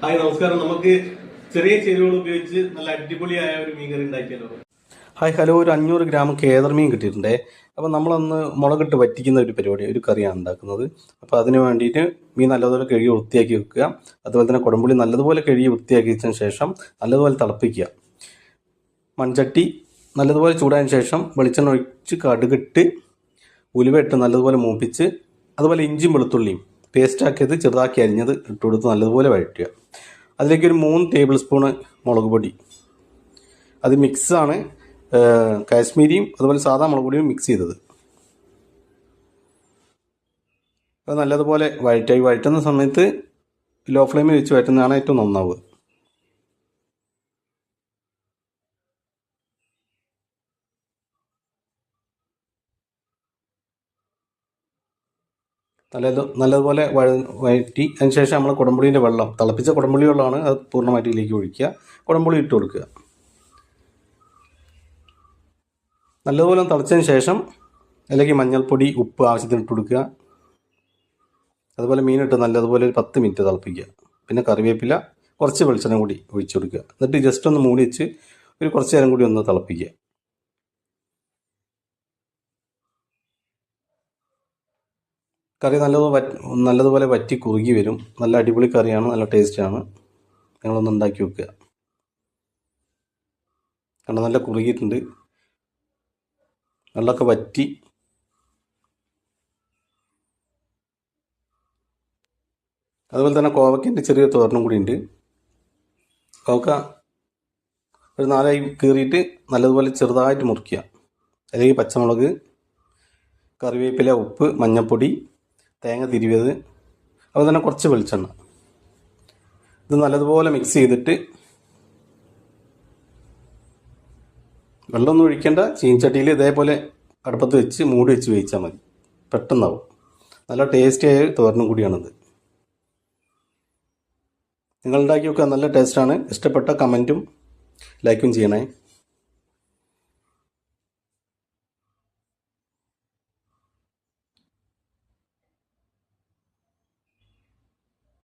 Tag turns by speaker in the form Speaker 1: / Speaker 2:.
Speaker 1: Hi നമസ്കാരം. നമുക്ക് ചെറിയ ചേരുവകൾ ഉപയോഗിച്ച് നല്ല അടിപൊളിയായ ഒരു മീൻകറി ഉണ്ടാക്കിയാലോ?
Speaker 2: ഹായ് ഹലോ, ഒരു 500 ഗ്രാം കേദർ മീൻ കിട്ടിയിട്ടുണ്ട്. അപ്പോൾ നമ്മളൊന്ന് മുളകിട്ട് വറ്റിക്കുന്ന ഒരു പരിപാടി, ഒരു കറിയാണ് ഉണ്ടാക്കുന്നത്. അപ്പോൾ അതിന് വേണ്ടിയിട്ട് മീൻ നല്ലതുപോലെ കഴുകി വൃത്തിയാക്കി വെക്കുക. അതുപോലെ തന്നെ കുടംപുളി നല്ലതുപോലെ കഴുകി വൃത്തിയാക്കി വെച്ചതിന് ശേഷം നല്ലതുപോലെ തിളപ്പിക്കുക. മൺചട്ടി നല്ലതുപോലെ ചൂടായതിനു ശേഷം വെളിച്ചെണ്ണ ഒഴിച്ച് കടുകിട്ട് ഉലുവയിട്ട് നല്ലതുപോലെ മൂപ്പിച്ച്, അതുപോലെ ഇഞ്ചിയും വെളുത്തുള്ളിയും പേസ്റ്റാക്കിയത് ചെറുതാക്കി അരിഞ്ഞത് ഇട്ട് കൊടുത്ത് നല്ലതുപോലെ വഴറ്റുക. അതിലേക്ക് ഒരു 3 ടേബിൾ സ്പൂണ് മുളക് പൊടി, അത് മിക്സാണ്, കാശ്മീരിയും അതുപോലെ സാധാ മുളക് പൊടിയും മിക്സ് ചെയ്തത്. അത് നല്ലതുപോലെ വഴറ്റുന്ന സമയത്ത് ലോ ഫ്ലെയിമിൽ വെച്ച് വഴറ്റുന്നതാണ് ഏറ്റവും നന്നാവുക. നല്ലതുപോലെ വഴറ്റി അതിന് ശേഷം നമ്മൾ കുടംപുളീൻ്റെ വെള്ളം, തിളപ്പിച്ച കുടംപുളി വെള്ളമാണ്, അത് പൂർണ്ണമായിട്ട് ഇതിലേക്ക് ഒഴിക്കുക. കുടംപുളി ഇട്ട് കൊടുക്കുക. നല്ലതുപോലെ തിളച്ചതിന് ശേഷം അതിലേക്ക് മഞ്ഞൾപ്പൊടി, ഉപ്പ് ആവശ്യത്തിന് ഇട്ട് കൊടുക്കുക. അതുപോലെ മീനിട്ട് നല്ലതുപോലെ ഒരു 10 മിനിറ്റ് തിളപ്പിക്കുക. പിന്നെ കറിവേപ്പില, കുറച്ച് വെളിച്ചെണ്ണ കൂടി ഒഴിച്ചു കൊടുക്കുക. എന്നിട്ട് ജസ്റ്റ് ഒന്ന് മൂടി വെച്ച് ഒരു കുറച്ച് നേരം കൂടി ഒന്ന് തിളപ്പിക്കുക. കറി നല്ലതുപോലെ വറ്റി കുറുകി വരും. നല്ല അടിപൊളി കറിയാണ്, നല്ല ടേസ്റ്റാണ്. നിങ്ങളൊന്ന് ഉണ്ടാക്കി വെക്കുക. കാരണം നല്ല കുറുകിയിട്ടുണ്ട്, വെള്ളമൊക്കെ വറ്റി. അതുപോലെ തന്നെ കോവയ്ക്കൻ്റെ ചെറിയ തോരനും കൂടി ഉണ്ട്. കോവക്ക ഒരു 4 കീറിയിട്ട് നല്ലതുപോലെ ചെറുതായിട്ട് മുറിക്കുക. അല്ലെങ്കിൽ പച്ചമുളക്, കറിവേപ്പില, ഉപ്പ്, മഞ്ഞൾപ്പൊടി, തേങ്ങ തിരുവിയത്, അതുപോലെ തന്നെ കുറച്ച് വെളിച്ചെണ്ണ. ഇത് നല്ലതുപോലെ മിക്സ് ചെയ്തിട്ട്, വെള്ളമൊന്നും ഒഴിക്കേണ്ട, ചീനച്ചട്ടിയിൽ ഇതേപോലെ അടുപ്പത്ത് വെച്ച് മൂടി വെച്ച് വേവിച്ചാൽ മതി. പെട്ടെന്നാവും. നല്ല ടേസ്റ്റിയായ തോരനും കൂടിയാണിത്. നിങ്ങൾ ഉണ്ടാക്കി വെക്കുക, നല്ല ടേസ്റ്റാണ്. ഇഷ്ടപ്പെട്ട കമൻറ്റും ലൈക്കും ചെയ്യണേ.